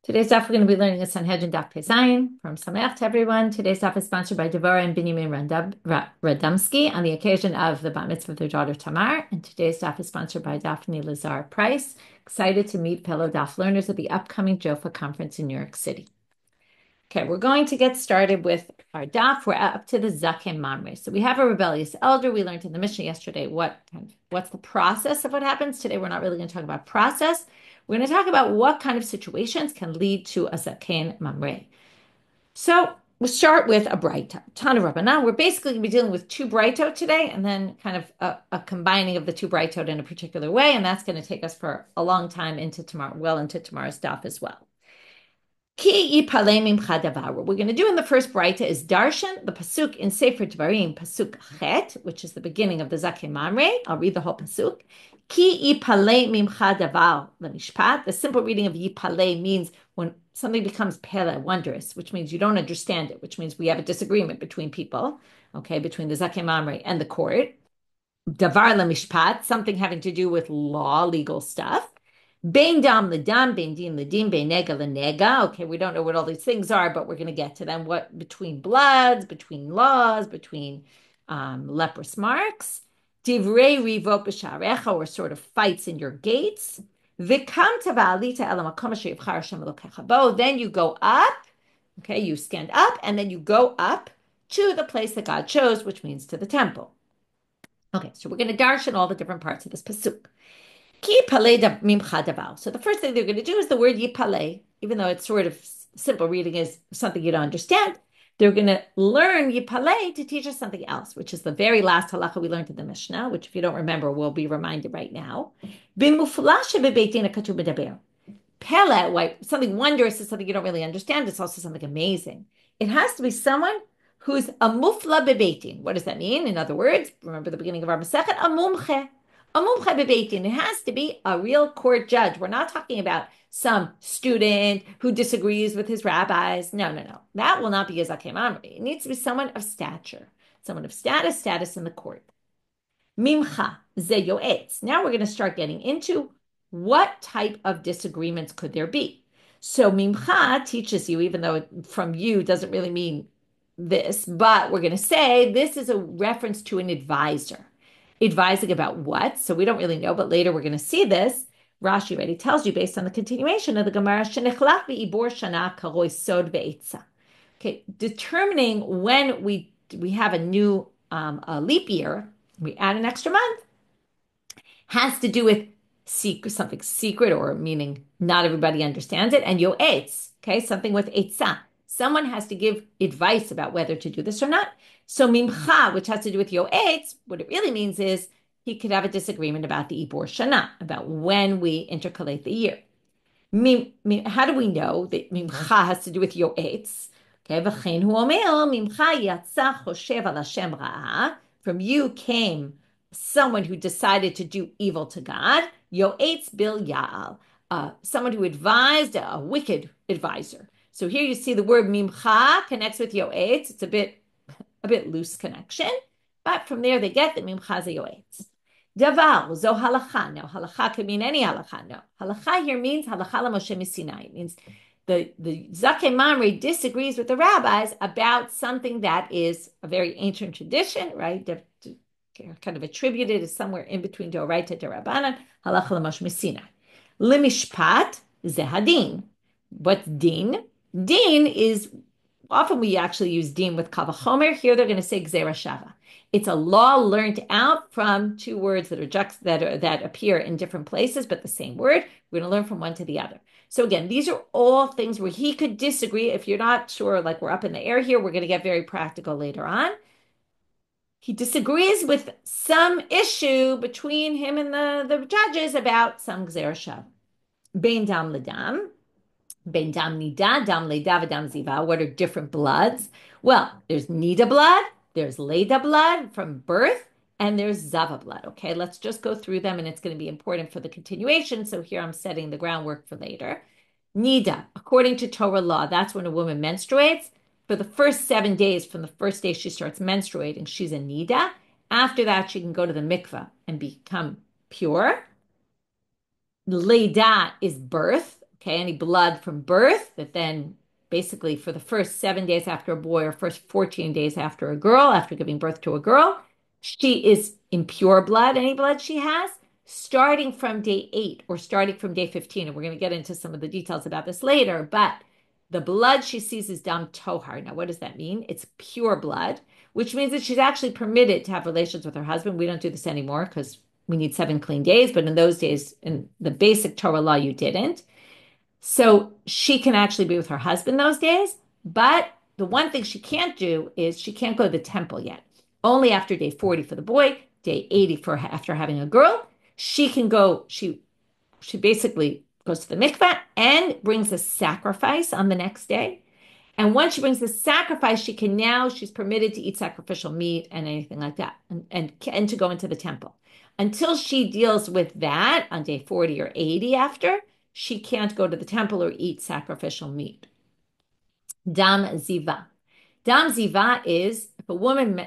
Today's daf, we're going to be learning a Sanhedrin daf Pezayin from Sameach to everyone. Today's daf is sponsored by Devarim and Radomski on the occasion of the bat mitzvah of their daughter Tamar. And today's daf is sponsored by Daphne Lazar Price. Excited to meet fellow daf learners at the upcoming JOFA conference in New York City. Okay, we're going to get started with our daf. We're up to the Zaken Mamre. So we have a rebellious elder. We learned in the Mishnah yesterday what's the process of what happens. Today we're not really going to talk about process. We're going to talk about what kind of situations can lead to a Zaken Mamre. So we'll start with a braita. Tana Rabbanan. We're basically going to be dealing with two braitot today, and then kind of a combining of the two braitot in a particular way, and that's going to take us for a long time into tomorrow, well into tomorrow's daf as well. What we're going to do in the first braita is darshan, the pasuk in Sefer Devarim, pasuk chet, which is the beginning of the Zaken Mamre. I'll read the whole pasuk. Ki yipale mimcha davar lemishpat. The simple reading of yipale means when something becomes pele, wondrous, which means you don't understand it, which means we have a disagreement between people, okay, between the Zaken Mamre and the court. Davar lemishpat, something having to do with law, legal stuff. Bein dam ledam, bein din ledim, bein nega lenega. Okay, we don't know what all these things are, but we're going to get to them. What between bloods, between laws, between leprous marks. Divrei rivot b'sharecha, or sort of fights in your gates. V'kam tavalita elamakom asher yivchar Hashem Elokecha bo. Then you go up. Okay, you stand up, and then you go up to the place that God chose, which means to the temple. Okay, so we're going to darshan all the different parts of this pasuk. So the first thing they're going to do is the word yipale, even though it's sort of simple reading is something you don't understand. They're going to learn yipale to teach us something else, which is the very last halacha we learned in the Mishnah, which if you don't remember, we'll be reminded right now. Pele, something wondrous is something you don't really understand. It's also something amazing. It has to be someone who's a mufla bebeitin. What does that mean? In other words, remember the beginning of our Masechet, a mumche. A mumche bebeitin. It has to be a real court judge. We're not talking about some student who disagrees with his rabbis. No. That will not be a Zaken Mamre. It needs to be someone of stature, someone of status in the court. Mimcha ze yoetz. Now we're going to start getting into what type of disagreements could there be. So mimcha teaches you, even though from you doesn't really mean this, but we're going to say this is a reference to an advisor. Advising about what? So we don't really know, but later we're going to see this. Rashi already tells you based on the continuation of the Gemara, Shenechlach ve'ibor shana karoi sod ve'etza. Okay, determining when we have a new a leap year, we add an extra month, has to do with something secret, or meaning not everybody understands it, and yoetz, okay, something with etza. Someone has to give advice about whether to do this or not. So mimcha, which has to do with yoetz, what it really means is he could have a disagreement about the ibor shana, about when we intercalate the year. How do we know that mimcha has to do with yoetz? Okay, v'chein hu omer, mimcha yatsa choshev al Hashem ra'ah. From you came someone who decided to do evil to God. Yoetz bil ya'al, someone who advised a wicked advisor. So here you see the word mimcha connects with yoetz. It's a bit loose connection, but from there they get that mimcha is yoetz. Davar zo halacha. Now halacha can mean any halacha. No, halacha here means halacha l'Moshe Sinai. It means the Zaken Mamre disagrees with the rabbis about something that is a very ancient tradition, right? Kind of attributed as somewhere in between Doraita to Rabbanan, halacha l'Moshe Sinai. Limishpat ze hadin. What's din? Din is, often we actually use din with kavachomer. Here they're going to say gzera shava. It's a law learned out from two words that appear in different places, but the same word. We're going to learn from one to the other. So again, these are all things where he could disagree. If you're not sure, like we're up in the air here, we're going to get very practical later on. He disagrees with some issue between him and the judges about some gzera shava. Bein dam ledam. Ben dam nida, dam leda, v'dam ziva. What are different bloods? Well, there's nida blood, there's leda blood from birth, and there's zava blood. Okay, let's just go through them, and it's going to be important for the continuation. So here I'm setting the groundwork for later. Nida, according to Torah law, that's when a woman menstruates. For the first 7 days, from the first day she starts menstruating, she's a nida. After that, she can go to the mikveh and become pure. Leda is birth. Okay, any blood from birth that then basically for the first 7 days after a boy or first 14 days after a girl, after giving birth to a girl, she is impure blood, any blood she has, starting from day 8 or starting from day 15. And we're going to get into some of the details about this later, but the blood she sees is dam tohar. Now, what does that mean? It's pure blood, which means that she's actually permitted to have relations with her husband. We don't do this anymore because we need 7 clean days, but in those days, in the basic Torah law, you didn't. So she can actually be with her husband those days, but the one thing she can't do is she can't go to the temple yet. Only after day 40 for the boy, day 80 for after having a girl, she can go, she basically goes to the mikveh and brings a sacrifice on the next day. And once she brings the sacrifice, she's permitted to eat sacrificial meat and anything like that, and to go into the temple. Until she deals with that on day 40 or 80 after, she can't go to the temple or eat sacrificial meat. Dam ziva. Dam ziva is if a woman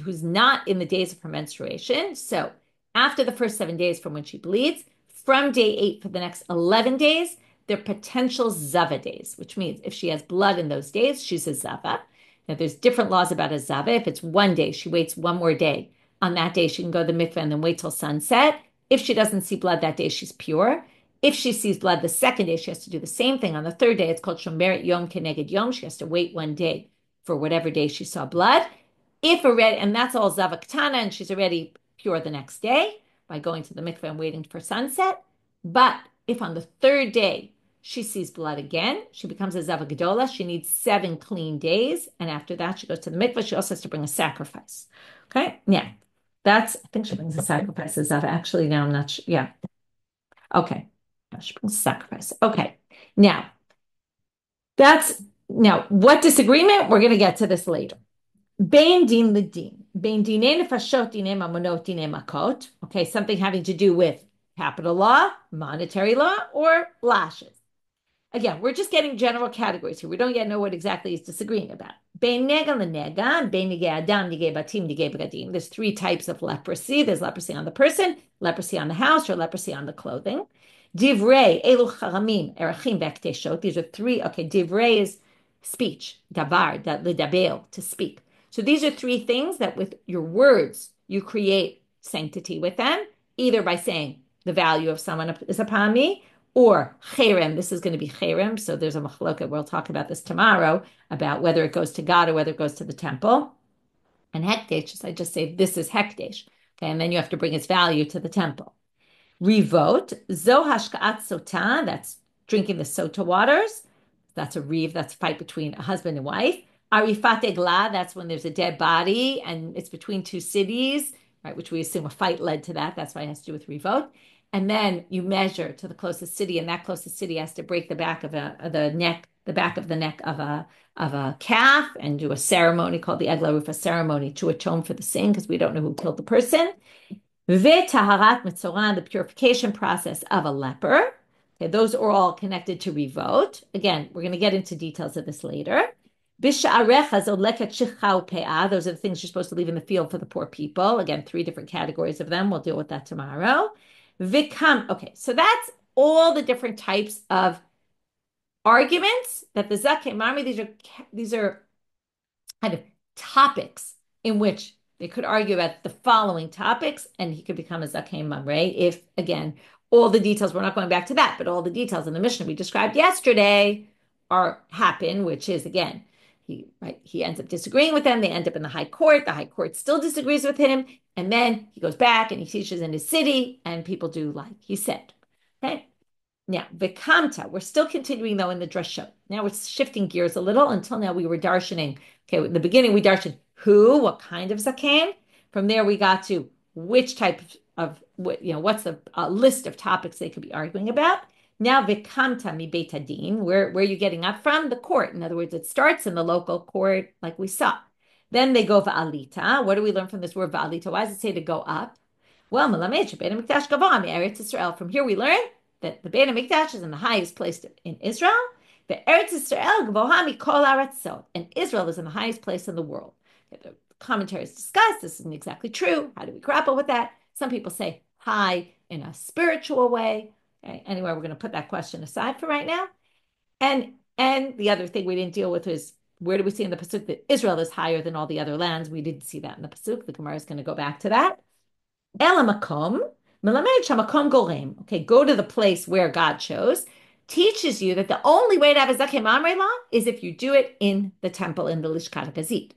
who's not in the days of her menstruation. So after the first 7 days from when she bleeds, from day 8 for the next 11 days, they're potential zava days, which means if she has blood in those days, she's a zava. Now, there's different laws about a zava. If it's 1 day, she waits one more day. On that day, she can go to the mikveh and then wait till sunset. If she doesn't see blood that day, she's pure. If she sees blood the second day, she has to do the same thing. On the third day, it's called shomeret yom keneged yom. She has to wait 1 day for whatever day she saw blood. If already, and that's all zava ktana, and she's already pure the next day by going to the mikveh and waiting for sunset. But if on the third day she sees blood again, she becomes a zava gedola. She needs 7 clean days, and after that she goes to the mikveh. She also has to bring a sacrifice. Okay, yeah, I think she brings a sacrifice as zava. Actually, now I'm not sure. Yeah, okay, she brings a sacrifice. Okay, now what disagreement? We're going to get to this later. Bein din l'din. Bein dinei nefashot dinei mamonot dinei makot. Okay, something having to do with capital law, monetary law, or lashes. Again, we're just getting general categories here. We don't yet know what exactly he's disagreeing about. Bein nega l'nega, bein nigei adam, nigei batim, nigei b'gadim. There's 3 types of leprosy. There's leprosy on the person, leprosy on the house, or leprosy on the clothing. Divrei, elu charamim, erachim v'akteshot. These are 3. Okay, divrei is speech, davar, l'daber, to speak. So these are 3 things that with your words, you create sanctity with them, either by saying the value of someone is upon me, or cherem, this is going to be cherem. So there's a machloket, we'll talk about this tomorrow, about whether it goes to God or whether it goes to the temple. And hekdesh, I just say this is hekdesh. Okay, and then you have to bring its value to the temple. Revot, zo hashka'at sota, that's drinking the sota waters. That's a reeve, that's a fight between a husband and wife. Arifat egla, that's when there's a dead body and it's between 2 cities, right? Which we assume a fight led to that. That's why it has to do with revot. And then you measure to the closest city, and that closest city has to break the back of the neck of a calf, and do a ceremony called the egla rufa ceremony to atone for the sin, because we don't know who killed the person. V'taharat mitzoran, the purification process of a leper. Okay, those are all connected to revot. Again, we're going to get into details of this later. Bisha'arecha zoleket shichau pe'ah. Those are the things you're supposed to leave in the field for the poor people. Again, 3 different categories of them. We'll deal with that tomorrow. Vikam. Okay, so that's all the different types of arguments that the Zakeh Mamre, these are kind of topics in which they could argue about the following topics, and he could become a Zakeh Mamre if, again, all the details, we're not going back to that, but all the details in the Mishnah we described yesterday happen, which is, again, he ends up disagreeing with them. They end up in the high court. The high court still disagrees with him. And then he goes back and he teaches in his city, and people do like he said. Okay. Now, Vikamta, we're still continuing though in the drashot. Now we're shifting gears a little. Until now we were darshaning. Okay, in the beginning we darshaned what kind of zaken. From there we got to which type of what's the list of topics they could be arguing about. Now, vikamta mi beit hadin, where are you getting up from? The court. In other words, it starts in the local court, like we saw. Then they go va'alita. What do we learn from this word va'alita? Why does it say to go up? Well, melamed Beit HaMikdash gava me'eretz Yisrael. From here we learn that the Beit HaMikdash is in the highest place in Israel. Ve'eretz Yisrael gavoha mikol haaretzot. And Israel is in the highest place in the world. The commentaries discuss this isn't exactly true. How do we grapple with that? Some people say high in a spiritual way. Okay. Anyway, we're going to put that question aside for right now. And the other thing we didn't deal with is where do we see in the pasuk that Israel is higher than all the other lands? We didn't see that in the pasuk. The Gemara is going to go back to that. Elamakom, melamed shamakom golem. Okay, go to the place where God chose. Teaches you that the only way to have a zakeh mamre law is if you do it in the temple in the Lishkat HaGazit.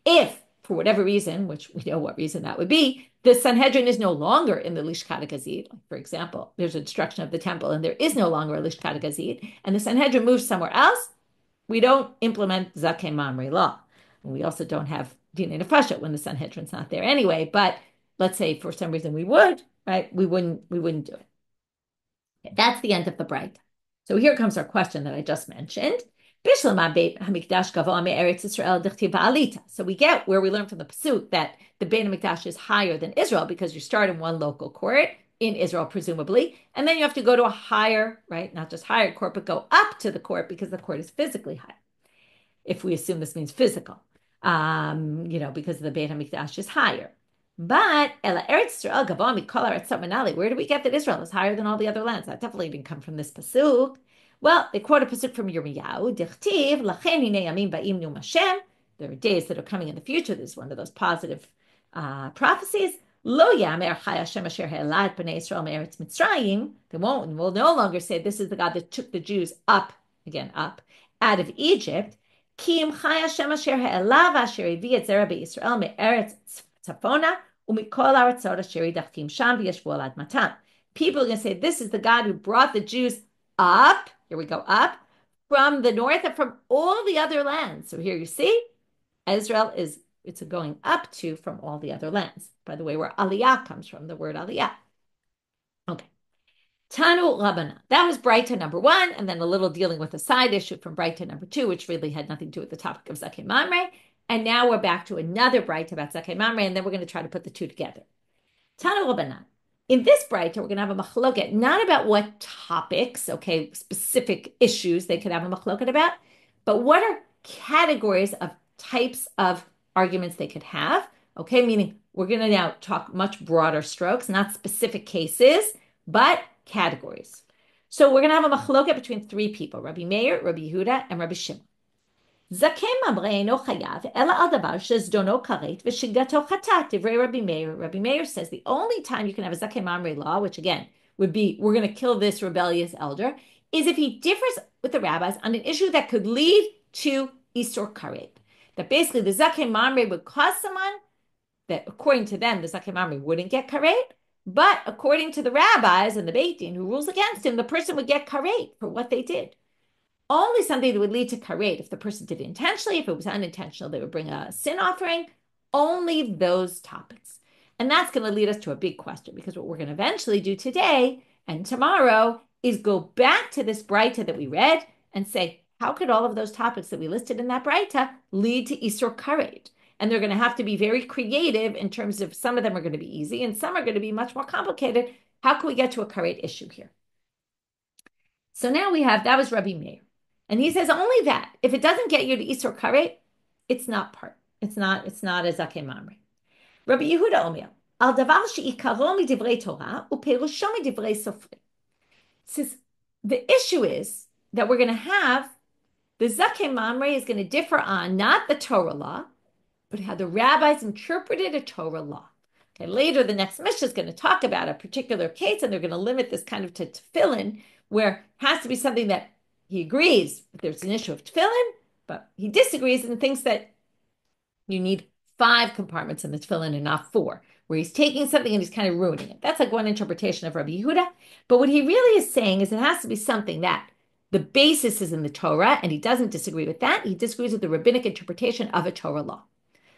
If, for whatever reason, which we know what reason that would be, the Sanhedrin is no longer in the Lishkat HaGazit. For example, there's a destruction of the temple and there is no longer a Lishkat HaGazit, and the Sanhedrin moves somewhere else, we don't implement zakeh mamre law. And we also don't have dinei nefashot when the Sanhedrin's not there anyway. But let's say for some reason we would, right? We wouldn't do it. Okay, that's the end of the braita. So here comes our question that I just mentioned. So we get where we learn from the pasuk that the Beit HaMikdash is higher than Israel because you start in one local court in Israel, presumably, and then you have to go to a higher, right? Not just higher court, but go up to the court because the court is physically higher. If we assume this means physical, because the Beit HaMikdash is higher. But where do we get that Israel is higher than all the other lands? That definitely didn't come from this pasuk. Well, they quote a pasuk from Yirmiyahu. There are days that are coming in the future. This is one of those positive prophecies. Lo yamer chai Hashem asher ha'elat b'nei Yisrael me'eretz Mitzrayim. They will no longer say this is the God that took the Jews up out of Egypt. Ki chai Hashem asher ha'elav asher hevi et zera be'Yisrael me'eretz tzafona u'mikol ha'aratzot asher yidachtim sham v'yeshvu al admatam. People are going to say this is the God who brought the Jews up. Here we go, up from the north and from all the other lands. So here you see, Israel it's going up to from all the other lands. By the way, where aliyah comes from, the word aliyah. Okay. Tanu Rabbanit. That was braita number 1, and then a little dealing with a side issue from braita number 2, which really had nothing to do with the topic of zakeh mamre. And now we're back to another braita about zakeh mamre, and then we're going to try to put the two together. Tanu Rabbanit. In this braita, we're going to have a machloket, not about what topics, okay, specific issues they could have a machloket about, but what are categories of types of arguments they could have, okay, meaning we're going to now talk much broader strokes, not specific cases, but categories. So we're going to have a machloket between 3 people, Rabbi Meir, Rabbi Yehuda, and Rabbi Shimon. Zakeh mamre eino chayav ela al davar shezdono karet v'shigato chatat. Divrei Rabbi Meir. Rabbi Meir says the only time you can have a zakeh mamre law, which again would be we're going to kill this rebellious elder, is if he differs with the rabbis on an issue that could lead to isur karet. That basically the zakeh mamre would cause someone that, according to them, the zakeh mamre wouldn't get karet, but according to the rabbis and the Beit Din who rules against him, the person would get karet for what they did. Only something that would lead to karet if the person did it intentionally. If it was unintentional, they would bring a sin offering. Only those topics. And that's going to lead us to a big question, because what we're going to eventually do today and tomorrow is go back to this braita that we read and say, how could all of those topics that we listed in that braita lead to isur karet? And they're going to have to be very creative in terms of some of them are going to be easy and some are going to be much more complicated. How can we get to a karet issue here? So now that was Rabbi Meir. And he says only that. If it doesn't get you to isur karet, it's not It's not a zakeh mamre. Rabbi Yehuda Omer, al davar she'ikaro midivrei Torah uperusho midivrei Sofri. Says the issue is that we're going to have the zakeh mamre is going to differ on not the Torah law, but how the rabbis interpreted a Torah law. Okay, later the next Mishnah is going to talk about a particular case, and they're going to limit this kind of to tefillin, where it has to be something that he agrees that there's an issue of tefillin, but he disagrees and thinks that you need 5 compartments in the tefillin and not 4, where he's taking something and he's kind of ruining it. That's like one interpretation of Rabbi Yehuda. But what he really is saying is it has to be something that the basis is in the Torah, and he doesn't disagree with that. He disagrees with the rabbinic interpretation of a Torah law.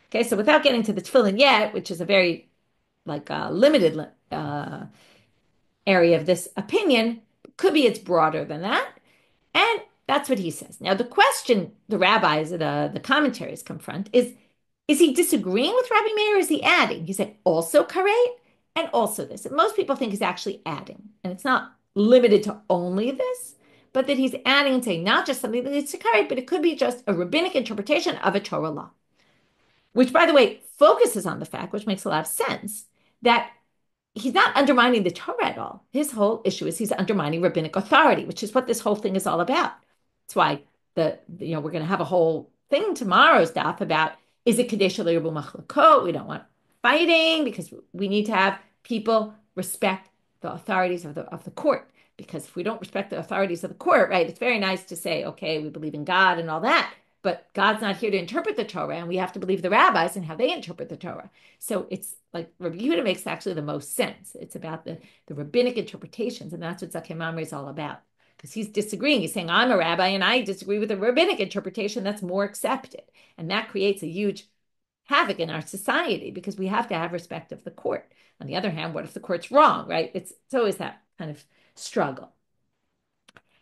Okay, so without getting to the tefillin yet, which is a very limited area of this opinion, could be it's broader than that. And that's what he says. Now, the question the rabbis, the commentaries confront is he disagreeing with Rabbi Meir or is he adding? He said also karet and also this. And most people think he's actually adding. And it's not limited to only this, but that he's adding and saying not just something that leads to karet, but it could be just a rabbinic interpretation of a Torah law. Which, by the way, focuses on the fact, which makes a lot of sense, that he's not undermining the Torah at all. His whole issue is he's undermining rabbinic authority, which is what this whole thing is all about. That's why we're going to have a whole thing tomorrow's daf about, is it kadesh l'irbu machlokot? We don't want fighting because we need to have people respect the authorities of the court. Because if we don't respect the authorities of the court, right, it's very nice to say, okay, we believe in God and all that, but God's not here to interpret the Torah, and we have to believe the rabbis and how they interpret the Torah. So it's like Rabbi Yehuda makes actually the most sense. It's about the rabbinic interpretations, and that's what Zakei Mamre is all about. Because he's disagreeing. He's saying, I'm a rabbi, and I disagree with the rabbinic interpretation that's more accepted. And that creates a huge havoc in our society because we have to have respect of the court. On the other hand, what if the court's wrong, right? It's always that kind of struggle.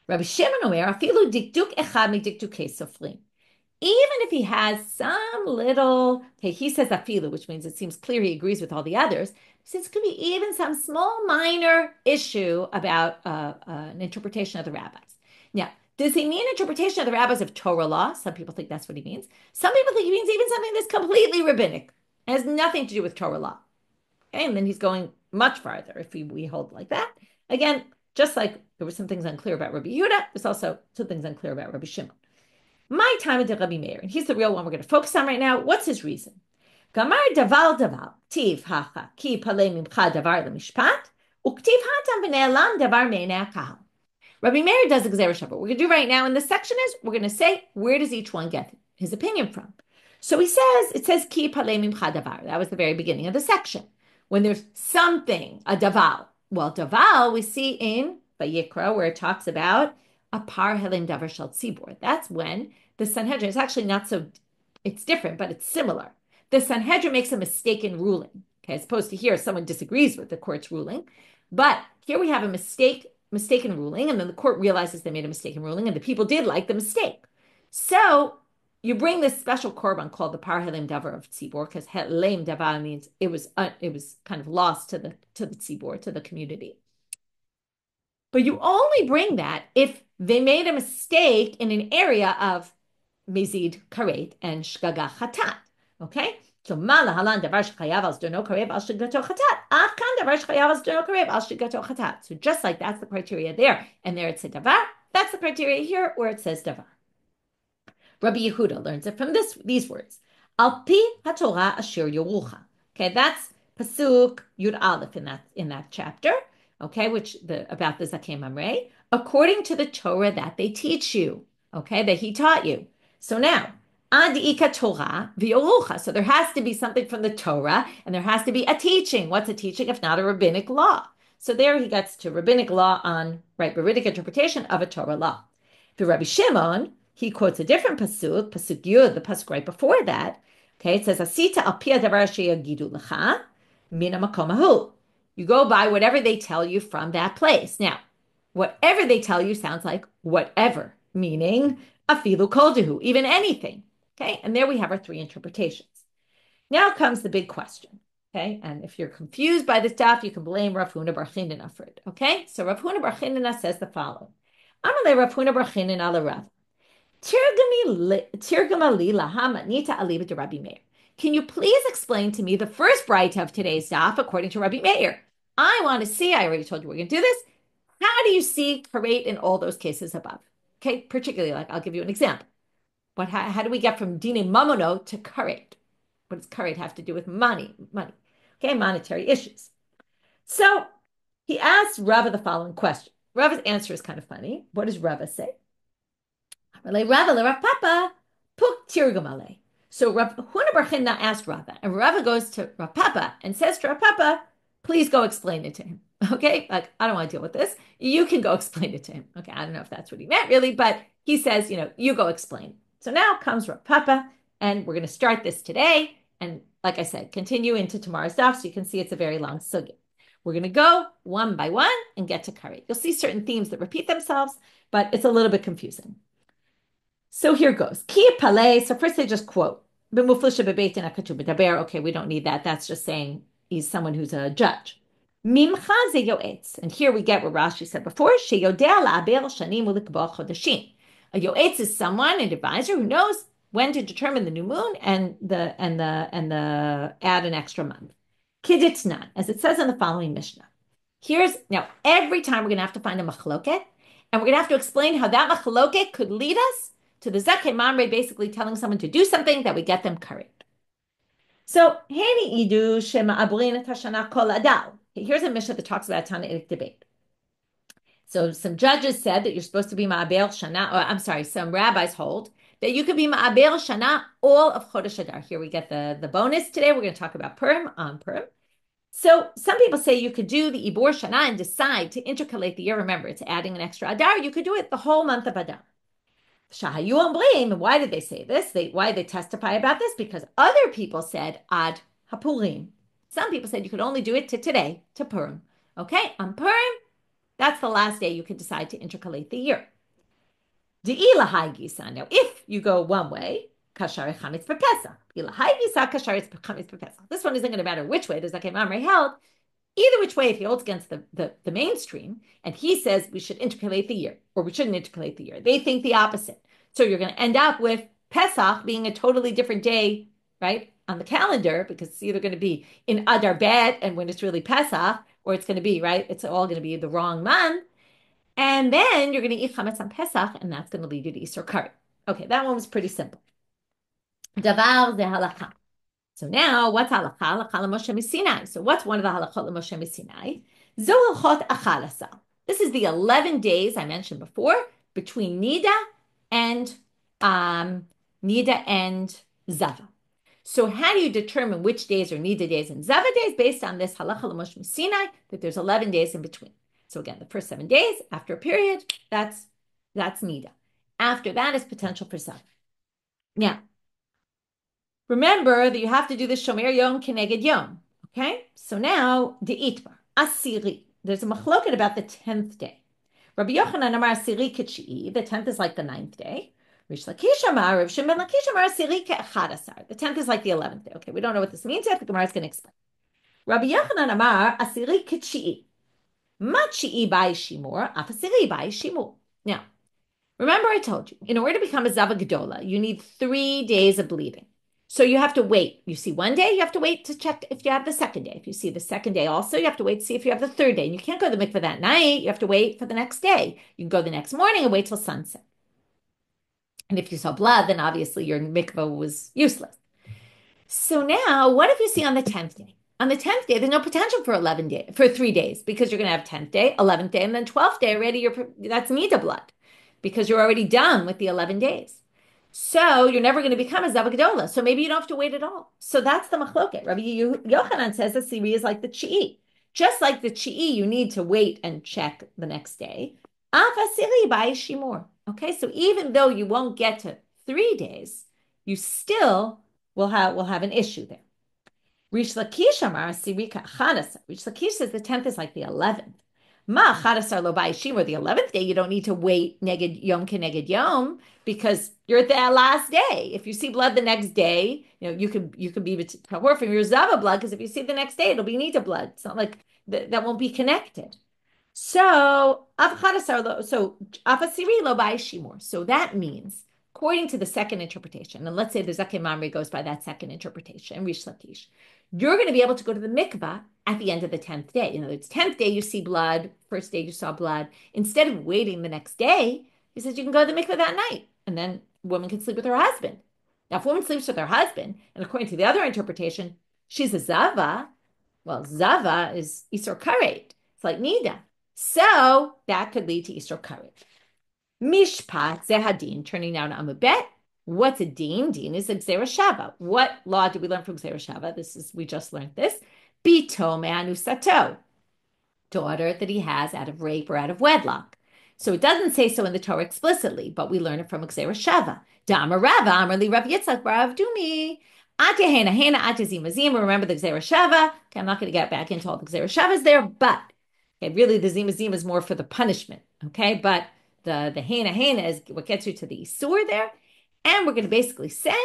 Rabbi Shimon Omer, afilu dikduk echad midikdukei sofrim. Even if he has some little, okay, he says afilu, which means it seems clear he agrees with all the others. He says it could be even some small minor issue about an interpretation of the rabbis. Now, does he mean interpretation of the rabbis of Torah law? Some people think that's what he means. Some people think he means even something that's completely rabbinic. It has nothing to do with Torah law. Okay, and then he's going much farther if we hold like that. Again, just like there were some things unclear about Rabbi Yehuda, there's also some things unclear about Rabbi Shimon. My time at Rabbi Meir, and he's the real one we're going to focus on right now. What's his reason? Gamar daval tiv hacha ki palei mimcha davar lemishpat uktiv hatam v'ne'elam davar me'nei hakahal. Rabbi Meir does a gzera shava. What we're going to do right now in this section is we're going to say, where does each one get his opinion from? So it says ki palei mimcha davar. That was the very beginning of the section. When there's something, a daval. Well, daval we see in Vayikra where it talks about a par helim davar shel tzibor. That's when the Sanhedrin, it's actually not so, it's different, but it's similar. The Sanhedrin makes a mistaken ruling, okay, as opposed to here, someone disagrees with the court's ruling. But here we have a mistaken ruling, and then the court realizes they made a mistaken ruling, and the people did like the mistake. So you bring this special korban called the par helim davar of tzibor, because helim davar means it was kind of lost to the tzibor, to the community. But you only bring that if they made a mistake in an area of mizid karet and shgaga chatat. Okay? So mala halan davar shechayav al zdono karev al shgato chatat. Akan davar shechayav al zdono karev al shgato chatat. So just like that's the criteria there, and there it said davar, that's the criteria here where it says davar. Rabbi Yehuda learns it from these words. Al pi haTorah asher yorucha. Okay, that's pasuk Yud Aleph in that chapter. Okay, about the Zakei Mamre, according to the Torah that they teach you. Okay, that he taught you. So now, Adika Torah v'yorucha. So there has to be something from the Torah, and there has to be a teaching. What's a teaching if not a rabbinic law? So there he gets to rabbinic law on rabbinic interpretation of a Torah law. The Rabbi Shimon, he quotes a different pasuk Yud, the pasuk right before that. Okay, it says Asita al pia davar sheyagidu lecha min hamakom hahu. You go by whatever they tell you from that place. Now, whatever they tell you sounds like whatever, meaning afilu kol dehu, even anything. Okay, and there we have our three interpretations. Now comes the big question. Okay, and if you're confused by this daf, you can blame Rav Huna bar Chinina for it. Okay, so Rav Huna bar Chinina says the following: Amalei Rav Huna bar Chinina ala Rav. Tirgamali laha matnita aliba de Rabbi Meir. Can you please explain to me the first braita of today's daf according to Rabbi Meir? I want to see, I already told you we're going to do this. How do you see karet in all those cases above? Okay, particularly, like I'll give you an example. How do we get from dine mamono to karet? What does karet have to do with money? Okay, monetary issues. So he asked Rava the following question. Rava's answer is kind of funny. What does Rava say? So Rav Huna bar Chinna asked Rava, and Rava goes to Rav Papa and says to Rav Papa, please go explain it to him. Okay, like I don't want to deal with this. You can go explain it to him. Okay, I don't know if that's what he meant really, but he says, you go explain. So now comes Rav Papa, and we're going to start this today. And like I said, continue into tomorrow's daf, so you can see it's a very long sugya. We're going to go one by one and get to karet. You'll see certain themes that repeat themselves, but it's a little bit confusing. So here goes. Ki palei. So first they just quote. Okay, we don't need that. That's just saying he's someone who's a judge. Mimcha ze yoetz. And here we get what Rashi said before. Sheyodea la'aber shanim u'likbo chodashim. A yoetz is someone, an advisor, who knows when to determine the new moon and the add an extra month. Kiditnan, as it says in the following Mishnah. Now, every time we're going to have to find a machloket, and we're going to have to explain how that machloket could lead us to the Zakeh Mamre basically telling someone to do something that we get them karet. So, here's a Mishnah that talks about a Tanaitic debate. So, some judges said that you're supposed to be ma'abel shana, or I'm sorry, some rabbis hold that you could be ma'abel shana all of Chodesh Adar. Here we get the bonus today. We're going to talk about Purim on Purim. So some people say you could do the Ibor Shana and decide to intercalate the year. Remember, it's adding an extra Adar. You could do it the whole month of Adar. Shahayu Omrim, and why did they say this? Why they testify about this? Because other people said Ad Hapurim. Some people said you could only do it to today, to Purim. Okay, on Purim, that's the last day you can decide to intercalate the year. Now, if you go one way, this one isn't going to matter which way the Zakeh Mamre held. Either which way, if he holds against the mainstream, and he says we should intercalate the year, or we shouldn't intercalate the year, they think the opposite. So you're going to end up with Pesach being a totally different day, right, on the calendar, because it's either going to be in Adar Bet, and when it's really Pesach, or it's going to be, right, it's all going to be the wrong month. And then you're going to eat chametz on Pesach, and that's going to lead you to Easter karet. Okay, that one was pretty simple. Davar ze halakha. So now, what's halakha? Halakha l'Moshe Sinai. So what's one of the halachot l'Moshe Sinai? Zo halachot achalasa. This is the 11 days I mentioned before between Nida and Zava. So how do you determine which days are Nida days and Zava days? Based on this halakha l'Moshe Sinai, that there's 11 days in between. So again, the first 7 days after a period, that's Nida. After that is potential for Zava. Now, remember that you have to do the Shomer Yom Keneged Yom. Okay? So now, the Itmar, Asiri. There's a machloket about the 10th day. Rabbi Yochanan Amar Asiri K'Tshii. The 10th is like the 9th day. Rish Lakish Amar, Rav Shimon Lakish Amar Asiri Ke'achadasar. The 10th is like the 11th day. Okay, we don't know what this means yet. The Gemara is going to explain. Rabbi Yochanan Amar Asiri K'Tshii. Ma Tshii Bai Shimur, Af Asiri Bai Shimur. Now, remember I told you, in order to become a Zava Gedola, you need 3 days of bleeding. So you have to wait. You see one day, you have to wait to check if you have the second day. If you see the second day also, you have to wait to see if you have the third day. And you can't go to the mikveh that night. You have to wait for the next day. You can go the next morning and wait till sunset. And if you saw blood, then obviously your mikveh was useless. So now, what if you see on the 10th day? On the 10th day, there's no potential for 3 days, because you're going to have 10th day, 11th day, and then 12th day already. That's Nida blood, because you're already done with the 11 days. So you're never going to become a Zava Gedola. So maybe you don't have to wait at all. So that's the machloket. Rabbi Yochanan says the Siri is like the Chi'i. Just like the Chi'i, you need to wait and check the next day. Af Asiri by Shimur. Okay, so even though you won't get to 3 days, you still will have an issue there. Rish Lakish Amar Asiri Ka'achadasar. Rish Lakish says the 10th is like the 11th. Ma Chadasar Lo Bai Shimur, the 11th day, you don't need to wait Neged Yom Keneged Yom, because you're at that last day. If you see blood the next day, you could be tahor from your Zava blood, because if you see the next day, it'll be Nida blood. It's not like that won't be connected. So Afasiri Lo Bai Shimur. So that means, according to the second interpretation, and let's say the Zakeh Mamre goes by that second interpretation, Rish Lakish, you're going to be able to go to the mikvah at the end of the 10th day. It's 10th day you see blood, first day you saw blood. Instead of waiting the next day, he says you can go to the mikvah that night, and then a woman can sleep with her husband. Now, if a woman sleeps with her husband, and according to the other interpretation, she's a Zava, well, Zava is Isur Karet. It's like Nida. So that could lead to Isur Karet. Mishpat Zehadin, turning now to Amubet. What's a din? Din is a Gzera Shava. What law did we learn from Gzera Shava? We just learned this. Bito me'anusato, daughter that he has out of rape or out of wedlock. So it doesn't say so in the Torah explicitly, but we learn it from Gzera Shava. Da'amar Rava, Amar li Rav Yitzchak bar Rav Dumi. Ate hena hena ate zima zima. Remember the Gzera Shava? Okay, I'm not going to get back into all the Gzera Shavas there, but okay, really the zima zima is more for the punishment. Okay, but the hena hena is what gets you to the Isur there. And we're going to basically say,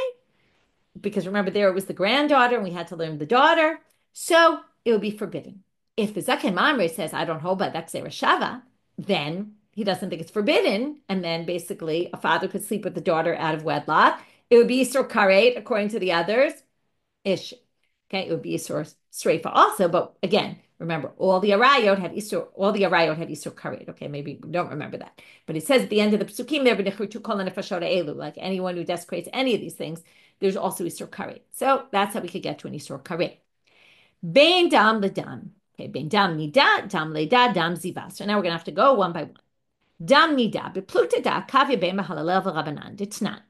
because remember there it was the granddaughter and we had to learn the daughter, so it would be forbidden. If the Zakeh Mamre says, I don't hold by that Gzera Shava, then he doesn't think it's forbidden, and then basically a father could sleep with the daughter out of wedlock. It would be Isur Karet according to the others. Issue. Okay, it would be Isur Sreifa also, but again, remember, all the Arayot had Isur Karet. Okay, maybe you don't remember that. But it says at the end of the Psukim there, like anyone who desecrates any of these things, there's also Isur Karet. So that's how we could get to an Isur Karet. Bein dam ledam. Okay, bein dam nida, dam leda, dam ziva. So now we're going to have to go one by one. Dam nida, beplukta da, kavya bein mahalalel v'rabanan, ditnan.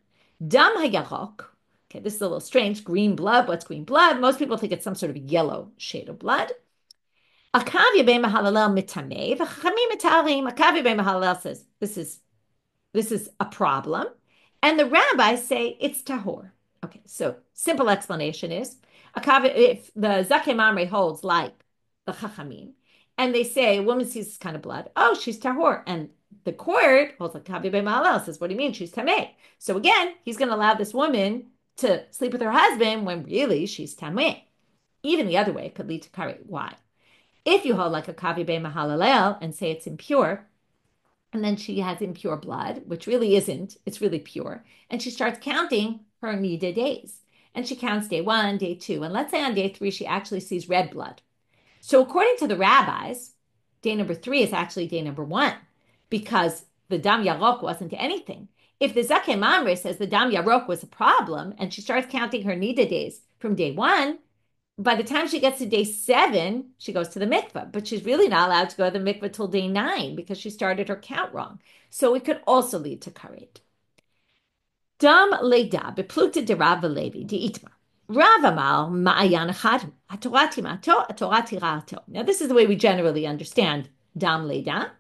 Dam hayarok. Okay, this is a little strange. Green blood. What's green blood? Most people think it's some sort of yellow shade of blood. Akavya bein mahalalel mitameh, v'chachamim mitarim. Akavya bein mahalalel says this is a problem. And the rabbis say it's tahor. Okay, so simple explanation is, if the Zakeh Mamre holds like the Chachamim, and they say a woman sees this kind of blood, oh, she's tahor. And the court holds like Kavi Be'Malel, says, what do you mean? She's tameh. So again, he's going to allow this woman to sleep with her husband when really she's tameh. Even the other way, it could lead to karet. Why? If you hold like a Kavi Be'Mahalalel and say it's impure, and then she has impure blood, which really isn't, it's really pure, and she starts counting her nida days. And she counts day 1, day 2, and let's say on day 3 she actually sees red blood. So according to the rabbis, day number 3 is actually day number 1, because the dam yarok wasn't anything. If the Zakeh Mamre says the dam yarok was a problem, and she starts counting her nida days from day 1, by the time she gets to day 7, she goes to the mikveh, but she's really not allowed to go to the mikveh till day 9 because she started her count wrong. So it could also lead to karet. Dam leida beplukta de Rav Levi de Itma. Rav Amal ma'ayan echad hatorati ma'ato hatorati ra'ato. Now this is the way we generally understand dam leida.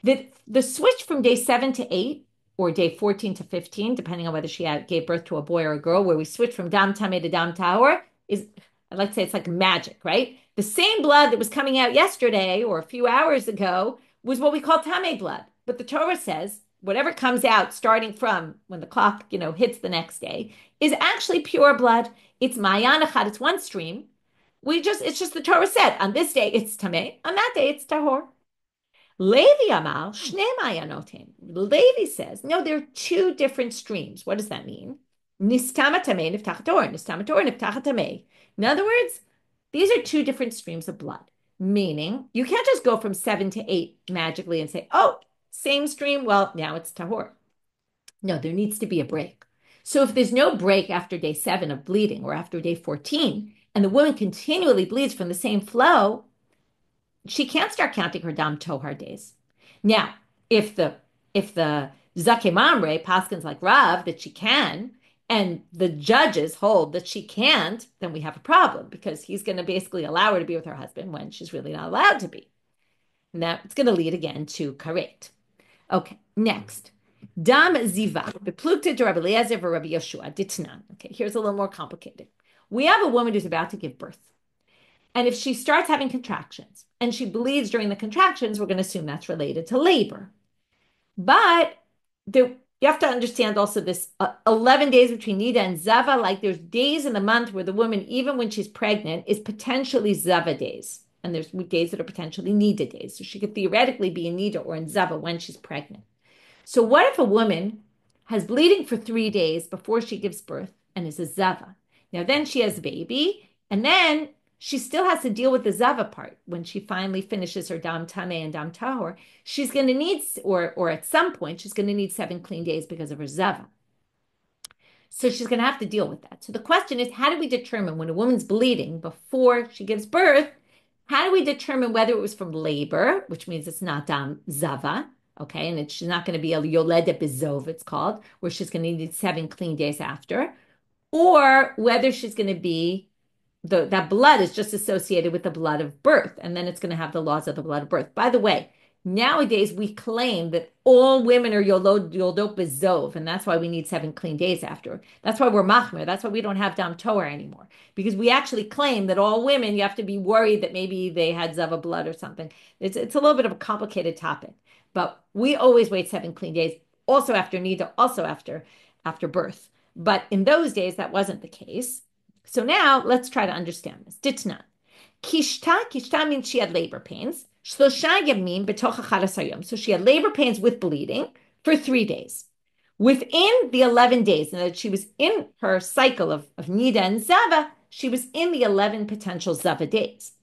The switch from day 7 to 8 or day 14 to 15, depending on whether she gave birth to a boy or a girl, where we switch from dam tameh to dam tahor, is, I'd like to say, it's like magic, right? The same blood that was coming out yesterday or a few hours ago was what we call tameh blood. But the Torah says whatever comes out starting from when the clock, hits the next day is actually pure blood. It's ma'ayan echad, it's one stream. It's just the Torah said on this day it's tameh, on that day it's tahor. Levi Amal Shnei Ma'ayanotim. Levi says, no, there are 2 different streams. What does that mean? Nistama tameh niftachat tahor, nistama tahor niftachat tameh. In other words, these are 2 different streams of blood, meaning you can't just go from 7 to 8 magically and say, oh, same stream, well, now it's tahor. No, there needs to be a break. So if there's no break after day 7 of bleeding or after day 14, and the woman continually bleeds from the same flow, she can't start counting her dam tohar days. Now, if the Zakeh Mamre paskins like Rav that she can, and the judges hold that she can't, then we have a problem, because he's going to basically allow her to be with her husband when she's really not allowed to be. Now, it's going to lead again to karet. Okay, next. Dam ziva, beplukta de Rabbi Eliezer or Rabbi Yeshua, ditnan. Okay, here's a little more complicated. We have a woman who's about to give birth. And if she starts having contractions and she bleeds during the contractions, we're going to assume that's related to labor. But you have to understand also this 11 days between Nida and Zava, like there's days in the month where the woman, even when she's pregnant, is potentially Zava days. And there's days that are potentially Nida days. So she could theoretically be in Nida or in Zava when she's pregnant. So what if a woman has bleeding for 3 days before she gives birth and is a Zava? Now then she has a baby, and then she still has to deal with the Zava part. When she finally finishes her Dam Tameh and Dam Tahor, she's going to need, or at some point, she's going to need 7 clean days because of her Zava. So she's going to have to deal with that. So the question is, how do we determine when a woman's bleeding before she gives birth, how do we determine whether it was from labor, which means it's not Dam Zava, okay, and she's not going to be a Yoledet Bezov, it's called, where she's going to need 7 clean days after, or whether she's going to be that blood is just associated with the blood of birth, and then it's going to have the laws of the blood of birth. By the way, nowadays we claim that all women are yoldot bezov, and that's why we need 7 clean days after. That's why we're machmer. That's why we don't have dam tohar anymore, because we actually claim that all women, you have to be worried that maybe they had zava blood or something. It's a little bit of a complicated topic, but we always wait 7 clean days, also after nida, also after birth. But in those days, that wasn't the case. So now let's try to understand this. Ditnan. Kishta means she had labor pains. So she had labor pains with bleeding for 3 days. Within the 11 days, and that she was in her cycle of Nida and Zava, she was in the 11 potential Zava days.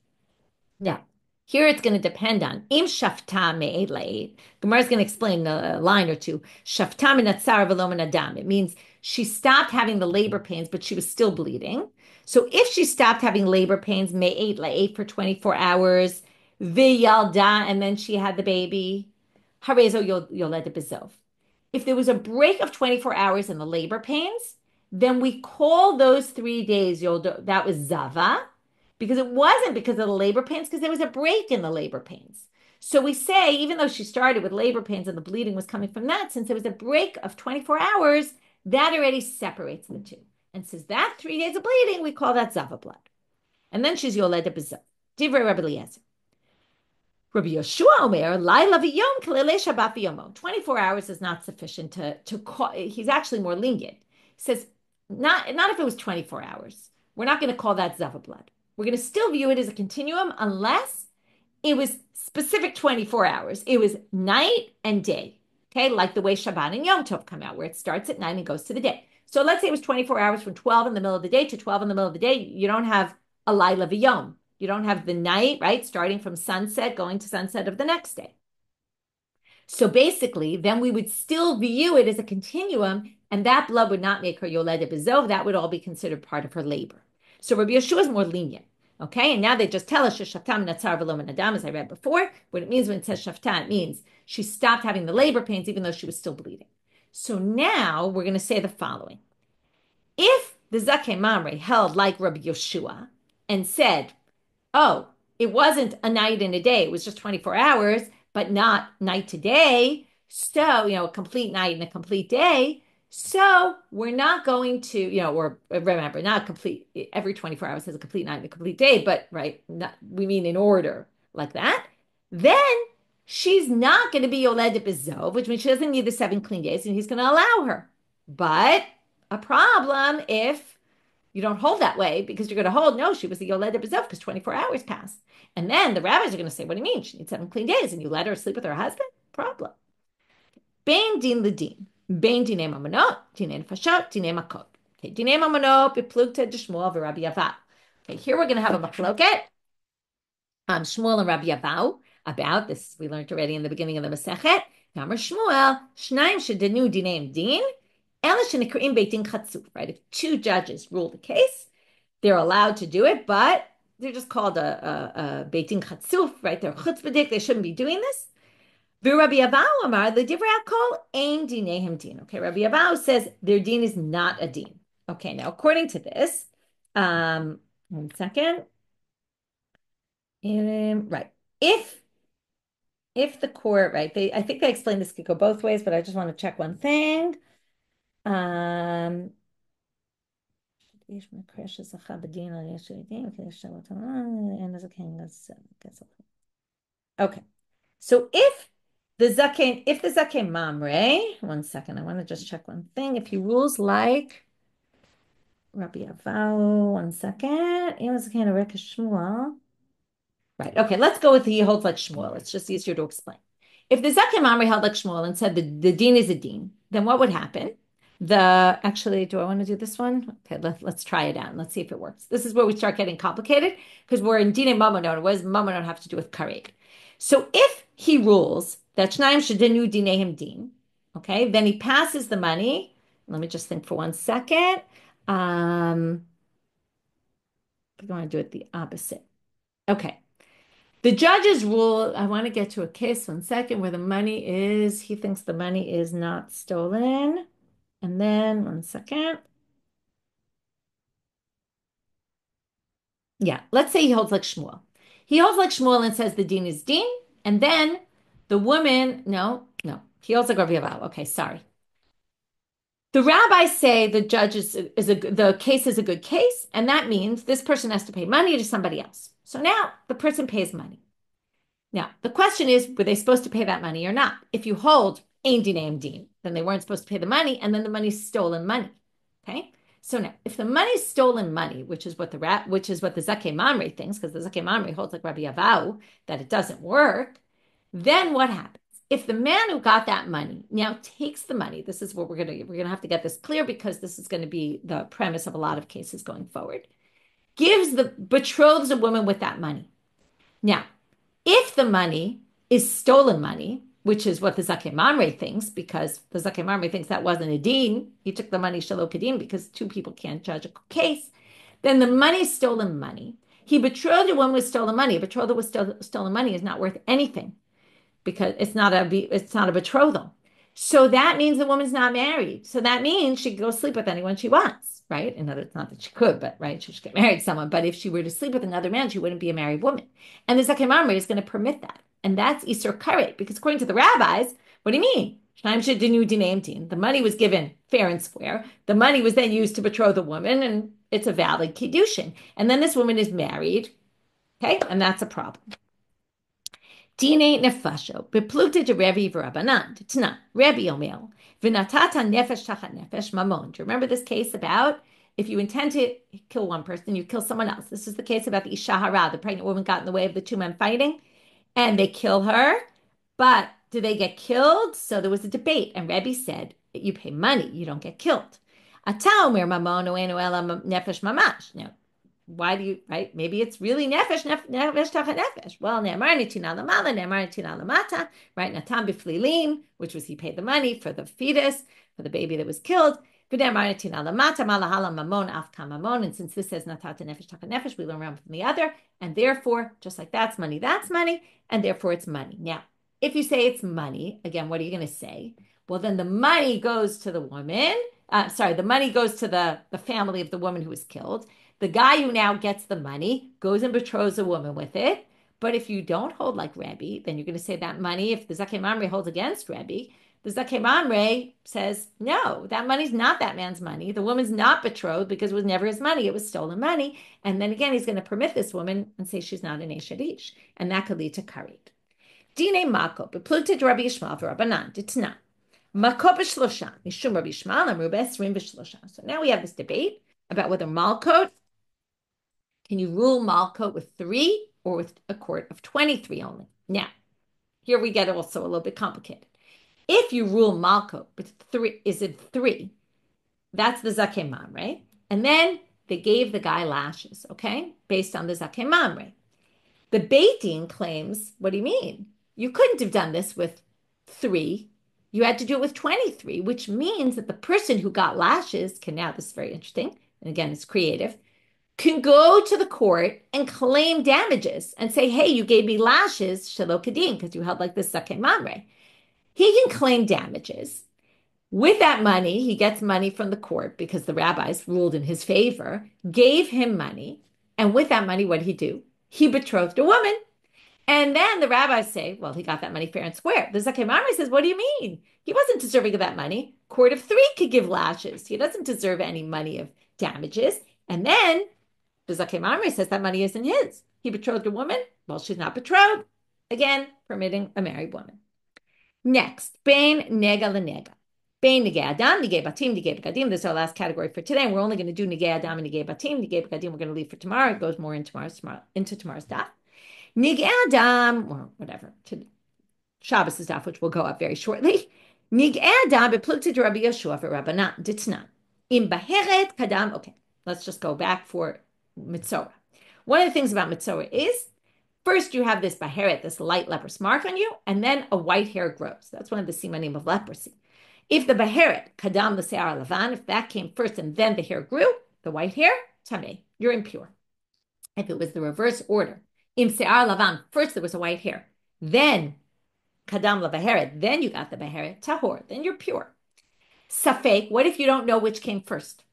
Now, here it's going to depend on im shafta me'elei. Gemara is going to explain a line or two. Shafta minatzar v'lo min adam. It means she stopped having the labor pains, but she was still bleeding. So if she stopped having labor pains, me'elei for 24 hours, v'yalda, and then she had the baby, harezo yoled bezov. If there was a break of 24 hours in the labor pains, then we call those 3 days that was zava, because it wasn't because of the labor pains, because there was a break in the labor pains. So we say, even though she started with labor pains and the bleeding was coming from that, since there was a break of 24 hours, that already separates the two. And says that 3 days of bleeding, we call that zava blood. And then she's yoled bezov. Divrei Rabbi Eliezer. Rabbi Yeshua Omer, Laila v'yom kalele Shabbat v'yomo. 24 hours is not sufficient to call. He's actually more lenient. He says, not if it was 24 hours. We're not going to call that zava blood. We're going to still view it as a continuum unless it was specific 24 hours. It was night and day, okay? Like the way Shabbat and Yom Tov come out, where it starts at night and goes to the day. So let's say it was 24 hours from 12 in the middle of the day to 12 in the middle of the day. You don't have a Laila v'yom. You don't have the night, right? Starting from sunset, going to sunset of the next day. So basically, then we would still view it as a continuum, and that blood would not make her yoled bezov. That would all be considered part of her labor. So Rabbi Yeshua is more lenient, okay? And now they just tell us shaftam natzar v'lo min adam, as I read before. What it means when it says shafta, it means she stopped having the labor pains even though she was still bleeding. So now we're going to say the following: if the Zakei Mamre held like Rabbi Yeshua and said, oh, it wasn't a night and a day, it was just 24 hours, but not night to day. So, a complete night and a complete day. So we're not going to, or remember, not complete, every 24 hours has a complete night and a complete day, but right, we mean in order like that. Then she's not going to be yoled bezov, which means she doesn't need the 7 clean days, and he's going to allow her. But a problem if you don't hold that way, because you're going to hold, no, she was a yoled bezov because 24 hours passed. And then the rabbis are going to say, what do you mean? She needs 7 clean days, and you let her sleep with her husband? Problem. Bein din l'din. Bein dinei mamonot, dinei nefashot, dinei makot. Okay, dinei mamonot, beplugta d'Shmuel v'Rabbi Yavau. Okay, here we're going to have a machloket. Shmuel and Rabbi Yavau about this. We learned already in the beginning of the Masechet. Namar Shmuel, shnayim shedenu dineim din, ela shenekrim beitin chatzuf. Right, if 2 judges rule the case, they're allowed to do it, but they're just called a beitin chatzuf. Right, they're chutzpahdik. They shouldn't be doing this. Rabbi Yavau amar l'divrei hakol ein dinehem din. Okay, Rabbi Yavau says their din is not a din. Okay, now according to this, 1 second. Right, if the court, right, I think they explained this could go both ways, but I just want to check one thing. Okay, so if the Zakei Mamre, 1 second, I want to just check one thing. If he rules like Rabbi Yavau, 1 second, right, okay, let's go with he holds like Shmuel. It's just easier to explain. If the Zakei Mamre held like Shmuel and said the din is a din, then what would happen? Actually, do I want to do this one? Okay, let's try it out. Let's see if it works. This is where we start getting complicated because we're in din and mamonot. What does mamonot have to do with karet? So if he rules that shnayim shedenu dinehim din, okay, then he passes the money. Let me just think for 1 second. I'm going to do it the opposite. Okay. The judge's rule, I want to get to a case 1 second where the money is, he thinks the money is not stolen. And then 1 second. Yeah, let's say he holds like Shmuel. He holds like Shmuel and says the din is din. And then the woman, no, he holds like Rabbi Yavau. Okay, sorry. The rabbis say the judge the case is a good case, and that means this person has to pay money to somebody else. So now the person pays money. Now, the question is, were they supposed to pay that money or not? If you hold ein dinei din, then they weren't supposed to pay the money, and then the money's stolen money. Okay? So now, if the money's stolen money, which is what the Zakei Mamre thinks, because the Zakei Mamre holds like Rabbi Yavau that it doesn't work, then what happens? If the man who got that money now takes the money, this is what we're gonna have to get this clear because this is going to be the premise of a lot of cases going forward. betroths a woman with that money. Now, if the money is stolen money, which is what the Zakeh Mamre thinks, because the Zakeh Mamre thinks that wasn't a deen, he took the money shelo kedin because two people can't judge a case, then the money is stolen money. He betrothed a woman with stolen money. A betrothal with stolen money is not worth anything because it's not a betrothal. So that means the woman's not married. So that means she can go sleep with anyone she wants, right? And it's not that she could, but right, she should get married to someone. But if she were to sleep with another man, she wouldn't be a married woman. And the Zakeh Mamre is going to permit that. And that's Isur Karet, because according to the rabbis, what do you mean? The money was given fair and square. The money was then used to betroth the woman, and it's a valid kiddushin. And then this woman is married, okay? And that's a problem. Dine nefasho, beplukta de Rebbe v'Rabbanan, Tana, Rebbe Omer, v'natata nefesh tachat nefesh mamon. Do you remember this case about if you intend to kill one person, you kill someone else? This is the case about the Isha Hara, the pregnant woman got in the way of the two men fighting, and they kill her. But do they get killed? So there was a debate, and Rebbe said, you pay money, you don't get killed. Ata omer mamon oenu ela nefesh mamash. Now, why do you, right? Maybe it's really nefesh tachat nefesh. Well, ne'amar netina lamala, ne'amar netina lamata, right? Natan b'flilim, which was he paid the money for the fetus, for the baby that was killed. V'ne'amar netina lamata, malahala mamon afka mamon. And since this says natata nefesh tachat nefesh, we learn around from the other. And therefore, just like that's money, and therefore it's money. Now, if you say it's money, again, what are you going to say? Well, then the money goes to the woman. The money goes to the family of the woman who was killed. The guy who now gets the money goes and betroths a woman with it. But if you don't hold like Rebbe, then you're going to say that money, if the Zakeh Mamre holds against Rebbe, the Zakeh Mamre says, no, that money's not that man's money. The woman's not betrothed because it was never his money. It was stolen money. And then again, he's going to permit this woman and say she's not an Eshadish. And that could lead to karet. Dine Mako, beplukta de Rabbi Yishmael v'Rabbanan, ditna. Mako b'shlosha, mishum Rabbi Yishmael, amru b'esrim b'shlosha. So now we have this debate about whether Malkot, can you rule Malkot with 3 or with a court of 23 only? Now, here we get also a little bit complicated. If you rule Malkot with 3, is it 3? That's the Zakeh Mamre, right? And then they gave the guy lashes, okay, based on the Zakeh Mamre. The Beit Din claims, what do you mean? You couldn't have done this with 3. You had to do it with 23, which means that the person who got lashes can now, this is very interesting, and again, it's creative, can go to the court and claim damages and say, hey, you gave me lashes, shelo kedin, because you held like this Zakeh Mamre. He can claim damages. With that money, he gets money from the court because the rabbis ruled in his favor, gave him money. And with that money, what did he do? He betrothed a woman. And then the rabbis say, well, he got that money fair and square. The Zakeh Mamre says, what do you mean? He wasn't deserving of that money. Court of 3 could give lashes. He doesn't deserve any money of damages. And then the Zakeh Mamre says that money isn't his. He betrothed a woman. Well, she's not betrothed. Again, permitting a married woman. Next, Bein Nega Lenega. Bein Nigei Adam, Nigei Batim, Nigei Bekadim. This is our last category for today. And we're only going to do Nigei Adam and Nigei Batim. Nigei Bekadim we're going to leave for tomorrow. It goes more into tomorrow's daf. Nigei Adam, or whatever, to Shabbos' daf, which will go up very shortly. Nigei Adam beplukta de Rabbi Yeshua v'Rabbanan ditnan. Im baheret kadam. Okay, let's just go back for Mitzorah. One of the things about Mitzorah is, first you have this baheret, this light leprous mark on you, and then a white hair grows. That's one of the simanim of leprosy. If the baheret, kadam l'se'ar lavan, if that came first and then the hair grew, the white hair, tamei, you're impure. If it was the reverse order, im se'ar lavan, first there was a white hair, then kadam l'baheret, then you got the baheret, tahor, then you're pure. Safek, what if you don't know which came first?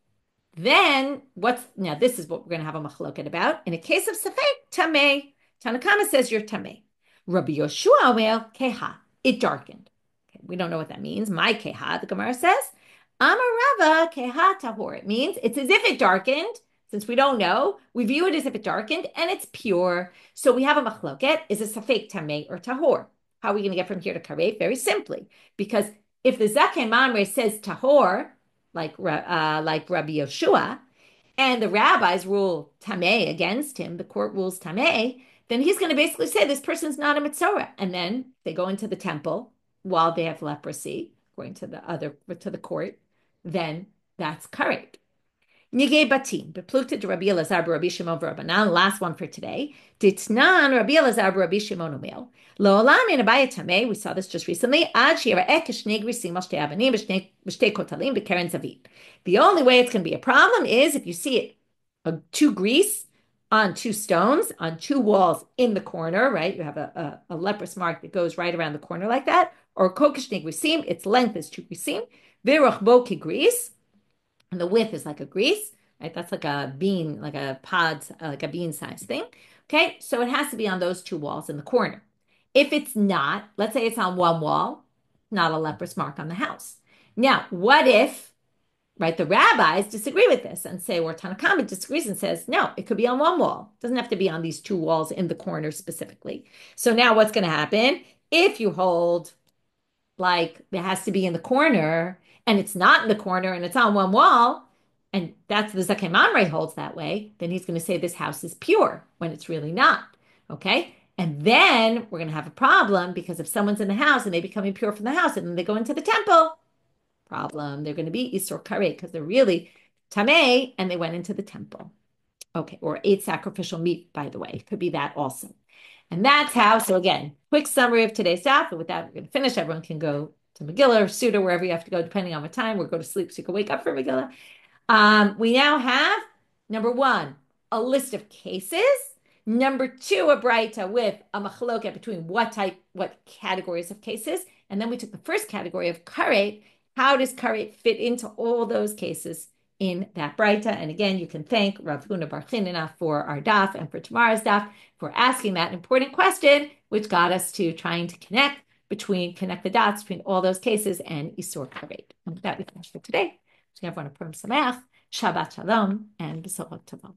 Then now this is what we're going to have a machloket about. In a case of safek, tamei. Tanakama says you're tamei. Rabbi Yoshua will keha, it darkened. Okay, we don't know what that means. My keha, the Gemara says, Amarava keha tahor. It means it's as if it darkened. Since we don't know, we view it as if it darkened and it's pure. So we have a machloket. Is it safek tamei or tahor? How are we going to get from here to karet? Very simply, because if the Zakeh Mamre says tahor, like Rabbi Yoshua, and the rabbis rule tamei against him, the court rules tamei, then he's going to basically say this person's not a Mitzorah. And then they go into the temple while they have leprosy, according to the court, then that's karet. Nigei batim, bepluta de Rabbi Elazar Rabbi Shimon Rabbanan. Last one for today. Ditnan Rabbi Elazar Rabbi Shimon Umil. Lo'olam in Abaya Tameh. We saw this just recently. Ad shira ekesh negri simal shtei avanim b'shtei kotalim b'keren zavit. The only way it's going to be a problem is if you see it, two grease on two stones on two walls in the corner, right? You have a leprous mark that goes right around the corner like that, or kokesh negri sim. Its length is two grisim. V'rochbo ki grease. And the width is like a grease, right? That's like a bean, like a pod, like a bean size thing. Okay, so it has to be on those two walls in the corner. If it's not, let's say it's on one wall, not a leprous mark on the house. Now, what if, right, the rabbis disagree with this and say, or Tanakh disagrees and says, no, it could be on one wall. It doesn't have to be on these two walls in the corner specifically. So now what's going to happen? If you hold like it has to be in the corner and it's not in the corner and it's on one wall, and that's the Zakeh Mamre holds that way, then he's going to say this house is pure when it's really not. Okay. And then we're going to have a problem because if someone's in the house and they become impure from the house and then they go into the temple, problem, they're going to be Isur Karet because they're really Tameh and they went into the temple. Okay. Or ate sacrificial meat, by the way. It could be that also. And that's how, so again, quick summary of today's daf. And with that, we're going to finish. Everyone can go to Megillah or Suda, wherever you have to go, depending on what time, or go to sleep so you can wake up for Megillah. We now have, number one, a list of cases. Number two, a braita with a machloket between what categories of cases. And then we took the first category of karet. How does karet fit into all those cases in that braita? And again, you can thank Rav Huna Bar Chinina for our daf and for tomorrow's daf for asking that important question, which got us to trying to connect the dots between all those cases and Isur Karet. And with that, we finish for today. So everyone a Purim Sameach, Shabbat Shalom, and B'sorot Tovot.